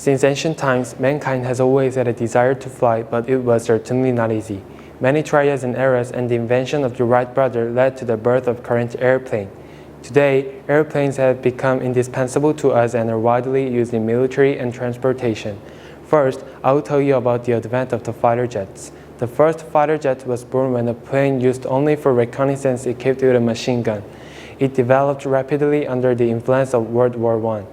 Since ancient times, mankind has always had a desire to fly, but it was certainly not easy. Many trials and errors and the invention of the Wright brothers led to the birth of current airplane. Today, airplanes have become indispensable to us and are widely used in military and transportation. First, I will tell you about the advent of the fighter jets. The first fighter jet was born when a plane used only for reconnaissance equipped with a machine gun. It developed rapidly under the influence of World War I.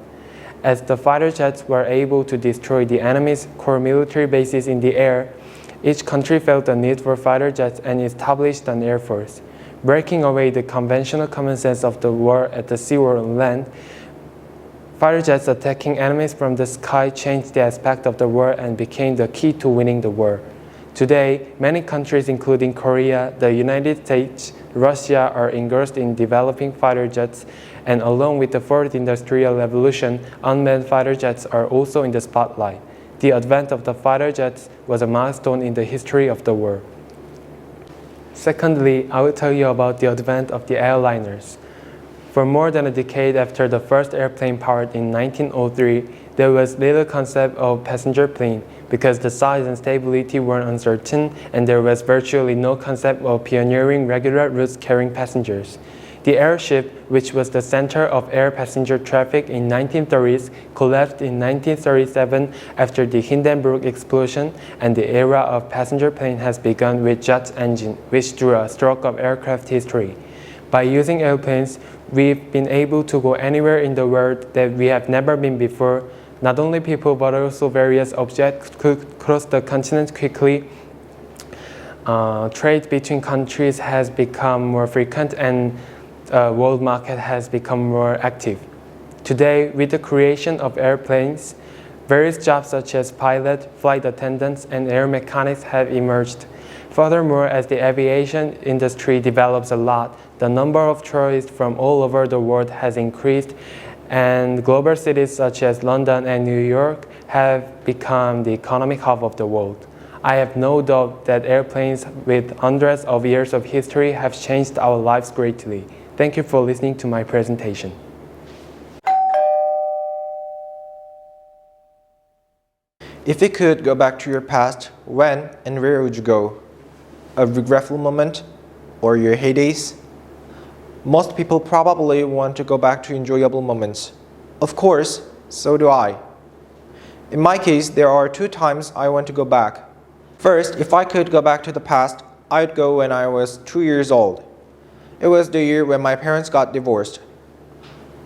As the fighter jets were able to destroy the enemy's core military bases in the air, each country felt the need for fighter jets and established an air force. Breaking away the conventional common sense of the war at the sea or on land, fighter jets attacking enemies from the sky changed the aspect of the war and became the key to winning the war. Today, many countries including Korea, the United States, Russia are engrossed in developing fighter jets, and along with the fourth industrial revolution, unmanned fighter jets are also in the spotlight. The advent of the fighter jets was a milestone in the history of the war. Secondly, I will tell you about the advent of the airliners. For more than a decade after the first airplane powered in 1903, there was little concept of passenger plane because the size and stability were uncertain and there was virtually no concept of pioneering regular routes carrying passengers. The airship, which was the center of air passenger traffic in 1930s, collapsed in 1937 after the Hindenburg explosion, and the era of passenger plane has begun with jet engine, which drew a stroke of aircraft history. By using airplanes, we've been able to go anywhere in the world that we have never been before. Not only people, but also various objects could cross the continent quickly. Trade between countries has become more frequent and world market has become more active. Today, with the creation of airplanes, various jobs such as pilot, flight attendants, and air mechanics have emerged. Furthermore, as the aviation industry develops a lot, the number of tourists from all over the world has increased, and global cities such as London and New York have become the economic hub of the world. I have no doubt that airplanes with hundreds of years of history have changed our lives greatly. Thank you for listening to my presentation. If you could go back to your past, when and where would you go? A regretful moment or your heydays? Most people probably want to go back to enjoyable moments. Of course, so do I. In my case, there are two times I want to go back. First, if I could go back to the past, I'd go when I was 2 years old. It was the year when my parents got divorced.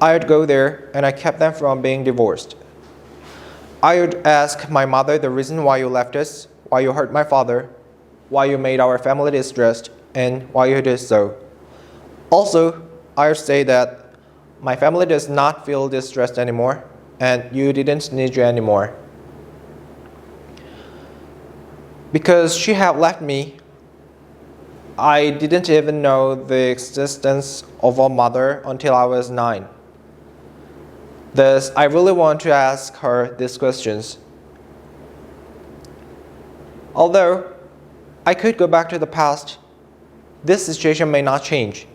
I'd go there and I kept them from being divorced. I would ask my mother the reason why you left us, why you hurt my father, why you made our family distressed, and why you did so. Also, I would say that my family does not feel distressed anymore and you didn't need you anymore. Because she had left me, I didn't even know the existence of a mother until I was 9. Thus, I really want to ask her these questions. Although I could go back to the past, this situation may not change.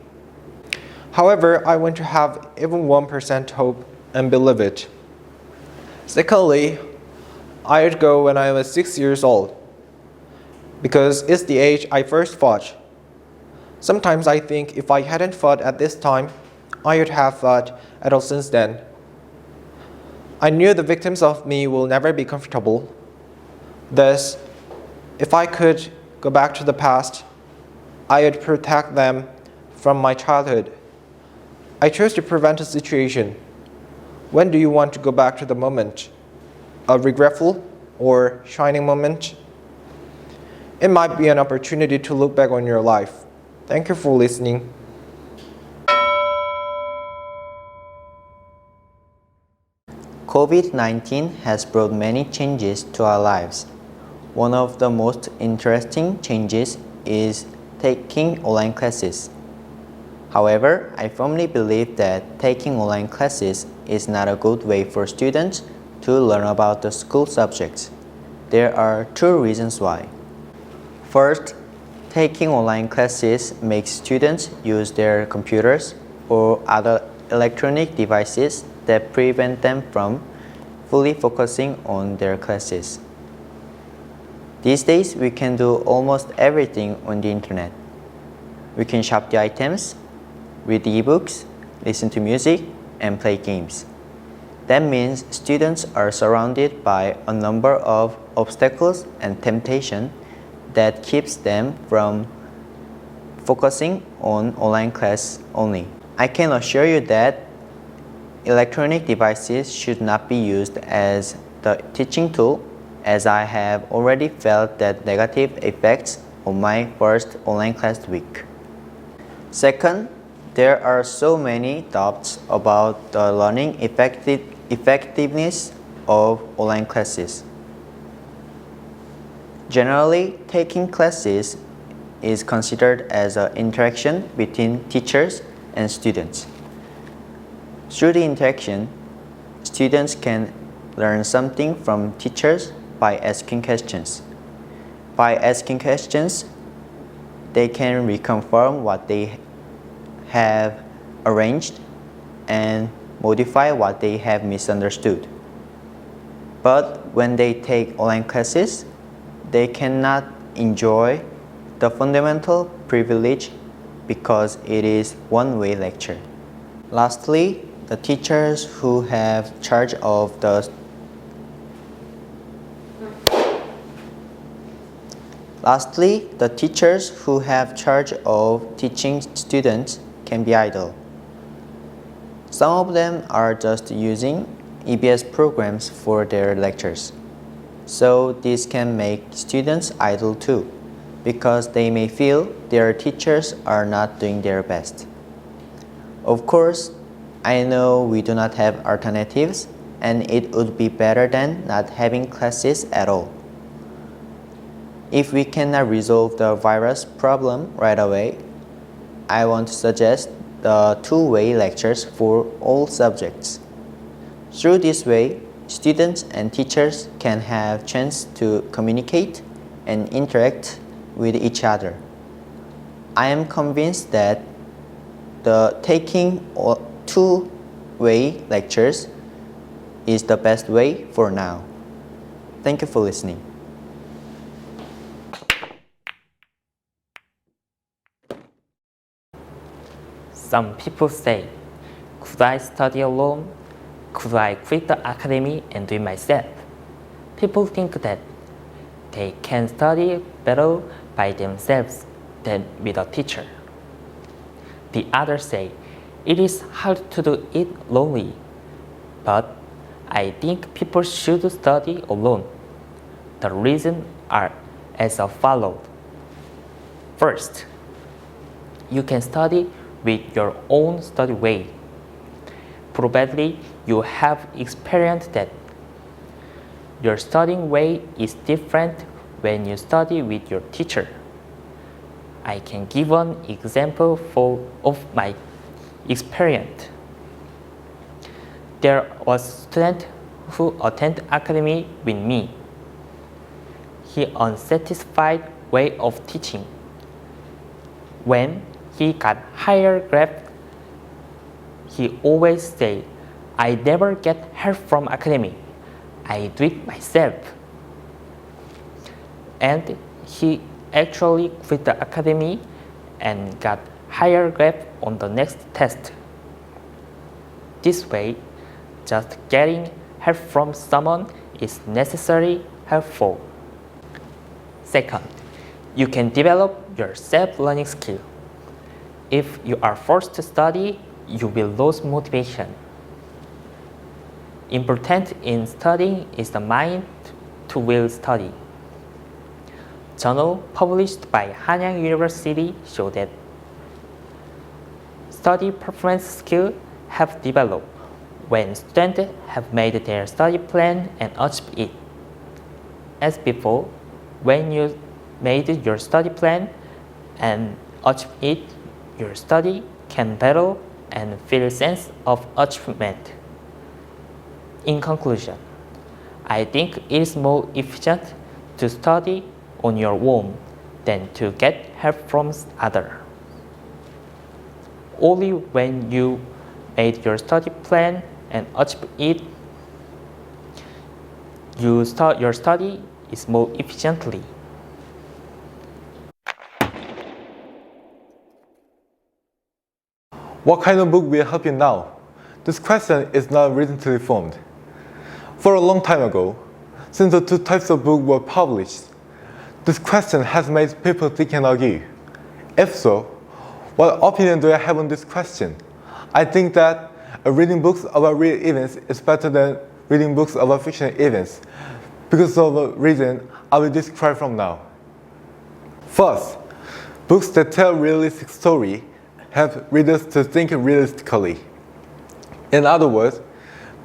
However, I want to have even 1% hope and believe it. Secondly, I would go when I was 6 years old, because it's the age I first fought. Sometimes I think if I hadn't fought at this time, I would have fought at all since then. I knew the victims of me will never be comfortable. Thus, if I could go back to the past, I would protect them from my childhood. I chose to prevent a situation. When do you want to go back to the moment? A regretful or shining moment? It might be an opportunity to look back on your life. Thank you for listening. COVID-19 has brought many changes to our lives. One of the most interesting changes is taking online classes. However, I firmly believe that taking online classes is not a good way for students to learn about the school subjects. There are two reasons why. First, taking online classes makes students use their computers or other electronic devices that prevent them from fully focusing on their classes. These days, we can do almost everything on the internet. We can shop the items, read ebooks, listen to music, and play games. That means students are surrounded by a number of obstacles and temptation that keeps them from focusing on online class only. I can assure you that electronic devices should not be used as the teaching tool, as I have already felt that negative effects on my first online class week. Second, there are so many doubts about the learning effectiveness of online classes. Generally, taking classes is considered as an interaction between teachers and students. Through the interaction, students can learn something from teachers by asking questions. By asking questions, they can reconfirm what they have arranged and modify what they have misunderstood. But when they take online classes, they cannot enjoy the fundamental privilege because it is one-way lecture. Lastly, the teachers who have charge of teaching students can be idle. Some of them are just using EBS programs for their lectures. So this can make students idle too, because they may feel their teachers are not doing their best. Of course, I know we do not have alternatives, and it would be better than not having classes at all. If we cannot resolve the virus problem right away, I want to suggest the two-way lectures for all subjects. Through this way, students and teachers can have chance to communicate and interact with each other. I am convinced that the taking two-way lectures is the best way for now. Thank you for listening. Some people say, could I study alone? Could I quit the academy and do it myself? People think that they can study better by themselves than with a teacher. The others say, it is hard to do it lonely, but I think people should study alone. The reasons are as follows. First, you can study with your own study way. Probably you have experienced that your studying way is different when you study with your teacher. I can give an example of my experience. There was a student who attended academy with me. He unsatisfied way of teaching. When he got higher grade, he always said, I never get help from academy. I do it myself. And he actually quit the academy and got higher grade on the next test. This way, just getting help from someone is necessarily helpful. Second, you can develop your self-learning skill. If you are forced to study, you will lose motivation. Important in studying is the mind to will study. Journal published by Hanyang University show that study performance skills have developed when students have made their study plan and achieved it. As before, when you made your study plan and achieved it, your study can better and feel a sense of achievement. In conclusion, I think it is more efficient to study on your own than to get help from others. Only when you made your study plan and achieved it, your study is more efficiently. What kind of book will help you now? This question is not recently formed. For a long time ago, since the two types of books were published, this question has made people think and argue. If so, what opinion do I have on this question? I think that reading books about real events is better than reading books about fictional events because of a reason I will describe from now. First, books that tell realistic story help readers to think realistically. In other words,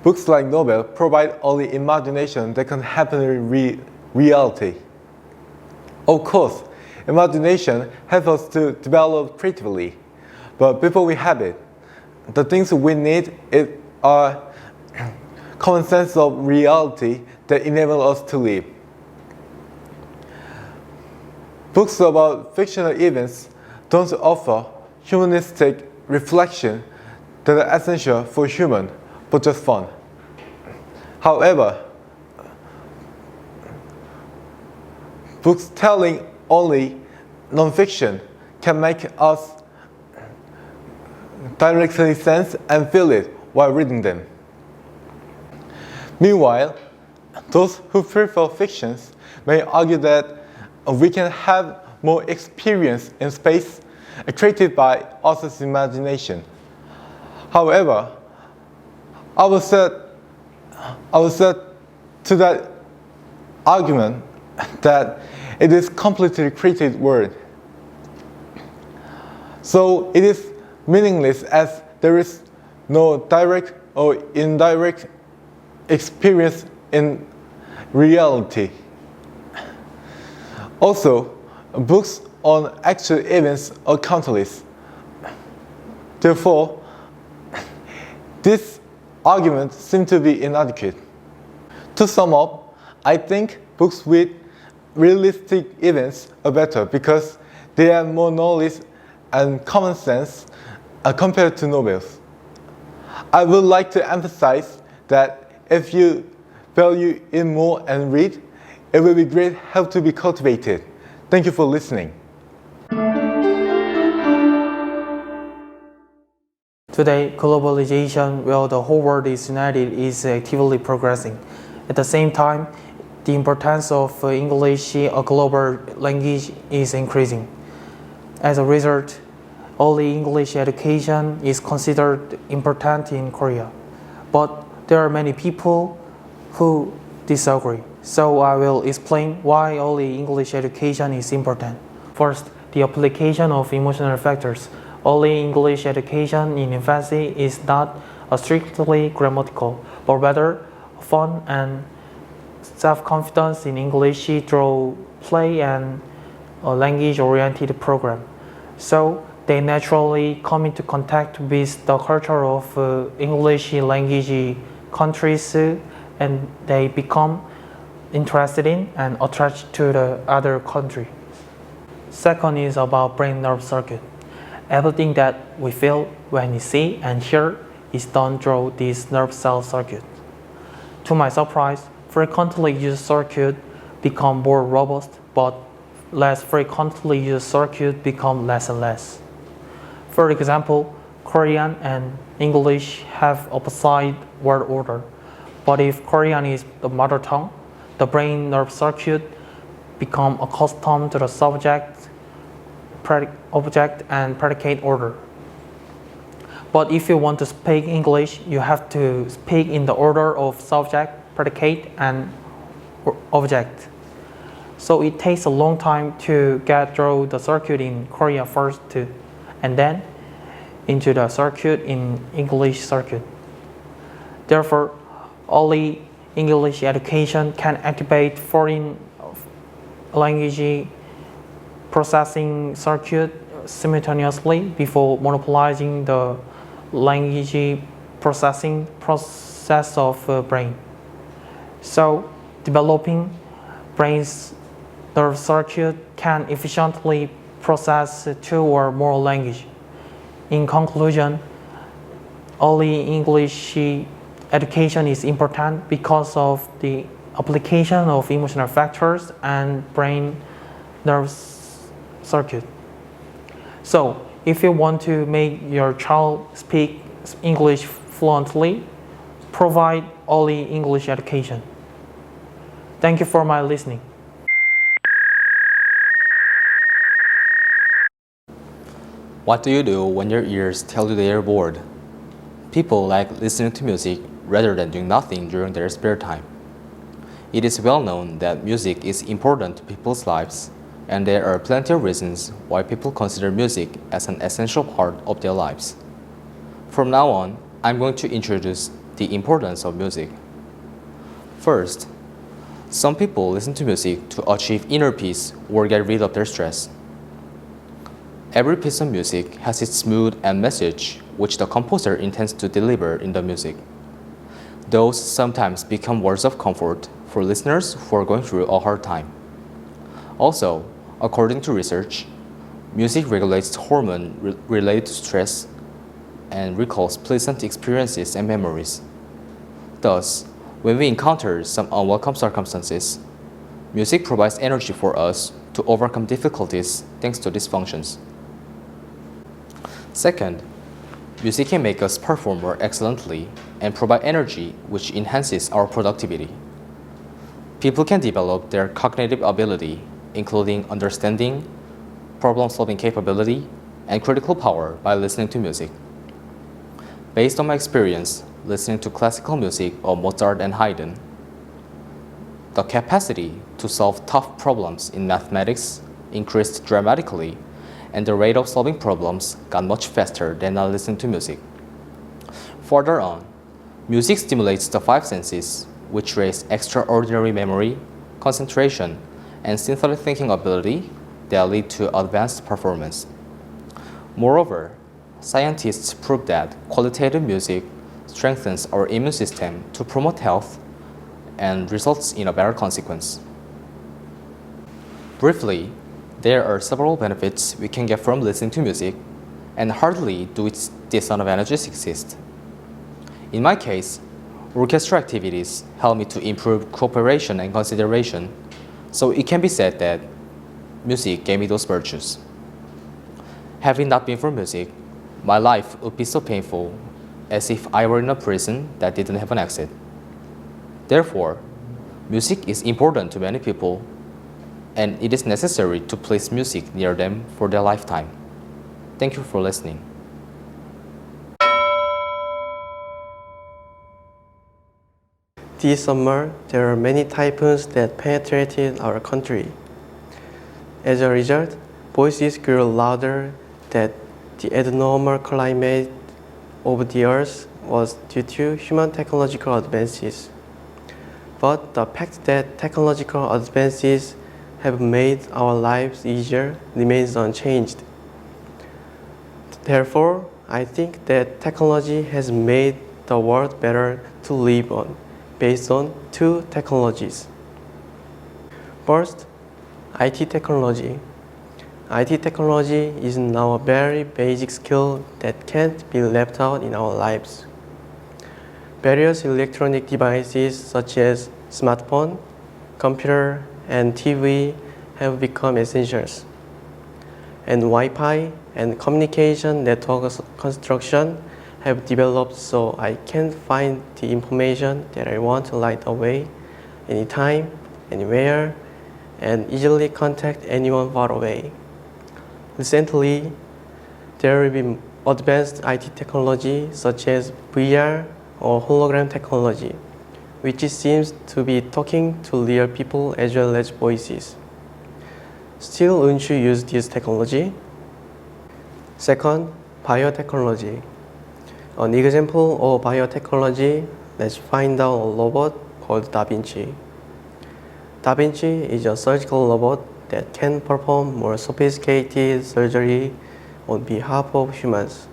books like novels provide only imagination that can happen in reality. Of course, imagination helps us to develop creatively, but before we have it, the things we need are common sense of reality that enable us to live. Books about fictional events don't offer humanistic reflection that are essential for human, but just fun. However, books telling only non-fiction can make us directly sense and feel it while reading them. Meanwhile, those who prefer fictions may argue that we can have more experience in space created by author's imagination. However, I will say to that argument that it is completely created word. So it is meaningless as there is no direct or indirect experience in reality. Also, books on actual events are countless. Therefore, this argument seems to be inadequate. To sum up, I think books with realistic events are better because they have more knowledge and common sense compared to novels. I would like to emphasize that if you value it more and read, it will be great help to be cultivated. Thank you for listening. Today, globalization, where the whole world is united, is actively progressing. At the same time, the importance of English, a global language, is increasing. As a result, early English education is considered important in Korea. But there are many people who disagree. So I will explain why early English education is important. First, the application of emotional factors. Early English education in infancy is not strictly grammatical, but rather fun and self-confidence in English through play and a language-oriented program. So they naturally come into contact with the culture of English language countries and they become interested in and attached to the other country. Second is about brain nerve circuit. Everything that we feel when we see and hear is done through this nerve cell circuit. To my surprise, frequently used circuit become more robust, but less frequently used circuit become less and less. For example, Korean and English have opposite word order, but if Korean is the mother tongue, the brain nerve circuit become accustomed to the subject, object, and predicate order. But if you want to speak English, you have to speak in the order of subject, predicate, and object. So it takes a long time to get through the circuit in Korea first, and then into the circuit in English circuit. Therefore, early English education can activate foreign language processing circuit simultaneously before monopolizing the language processing process of brain. So, developing brain's nerve circuit can efficiently process two or more languages. In conclusion, early English education is important because of the application of emotional factors and brain nerve circuit. So, if you want to make your child speak English fluently, provide early English education. Thank you for my listening. What do you do when your ears tell you they are bored? People like listening to music rather than doing nothing during their spare time. It is well known that music is important to people's lives, and there are plenty of reasons why people consider music as an essential part of their lives. From now on, I'm going to introduce the importance of music. First, some people listen to music to achieve inner peace or get rid of their stress. Every piece of music has its mood and message which the composer intends to deliver in the music. Those sometimes become words of comfort for listeners who are going through a hard time. Also, according to research, music regulates hormones related to stress and recalls pleasant experiences and memories. Thus, when we encounter some unwelcome circumstances, music provides energy for us to overcome difficulties thanks to these functions. Second, music can make us perform more excellently and provide energy which enhances our productivity. People can develop their cognitive ability, including understanding, problem-solving capability, and critical power by listening to music. Based on my experience listening to classical music of Mozart and Haydn, the capacity to solve tough problems in mathematics increased dramatically, and the rate of solving problems got much faster than I listened to music. Further on, music stimulates the five senses, which raise extraordinary memory, concentration, and synthetic thinking ability that lead to advanced performance. Moreover, scientists prove that qualitative music strengthens our immune system to promote health and results in a better consequence. Briefly, there are several benefits we can get from listening to music, and hardly do its disadvantages exist. In my case, orchestra activities help me to improve cooperation and consideration, so it can be said that music gave me those virtues. Having not been for music, my life would be so painful as if I were in a prison that didn't have an exit. Therefore, music is important to many people, and it is necessary to place music near them for their lifetime. Thank you for listening. This summer, there are many typhoons that penetrated our country. As a result, voices grew louder that the abnormal climate of the Earth was due to human technological advances. But the fact that technological advances have made our lives easier remains unchanged. Therefore, I think that technology has made the world better to live on, based on two technologies. First, IT technology. IT technology is now a very basic skill that can't be left out in our lives. Various electronic devices such as smartphone, computer, and TV have become essentials. And Wi-Fi and communication network construction have developed so I can find the information that I want right away, anytime, anywhere, and easily contact anyone far away. Recently, there have been advanced IT technology such as VR or hologram technology, which seems to be talking to real people as well as voices. Still, won't you use this technology? Second, biotechnology. An example of biotechnology, let's find out a robot called Da Vinci. Da Vinci is a surgical robot that can perform more sophisticated surgery on behalf of humans.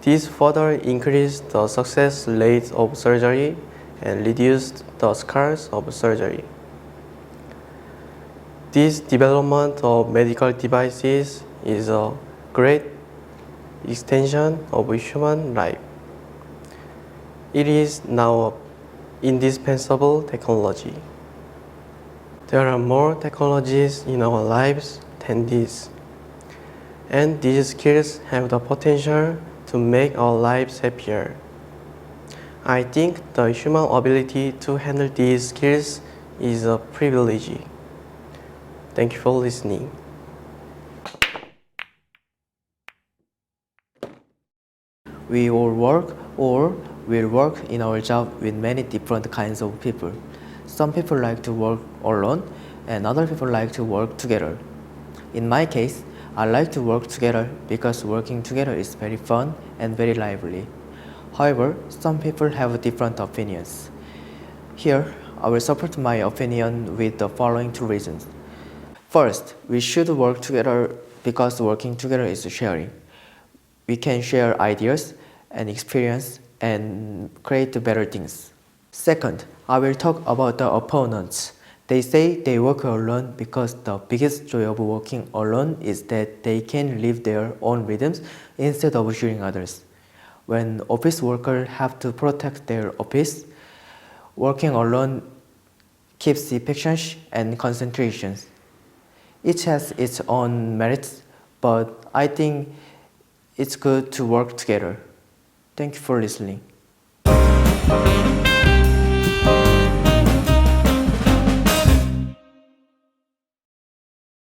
This further increased the success rate of surgery and reduced the scars of surgery. This development of medical devices is a great extension of human life. It is now a indispensable technology. There are more technologies in our lives than these, and these skills have the potential to make our lives happier. I think the human ability to handle these skills is a privilege. Thank you for listening. We all work or will work in our job with many different kinds of people. Some people like to work alone and other people like to work together. In my case, I like to work together because working together is very fun and very lively. However, some people have different opinions. Here, I will support my opinion with the following two reasons. First, we should work together because working together is sharing. We can share ideas and experience and create better things. Second, I will talk about the opponents. They say they work alone because the biggest joy of working alone is that they can live their own rhythms instead of sharing others. When office workers have to protect their office, working alone keeps the patience and concentration. Each has its own merits, but I think it's good to work together. Thank you for listening.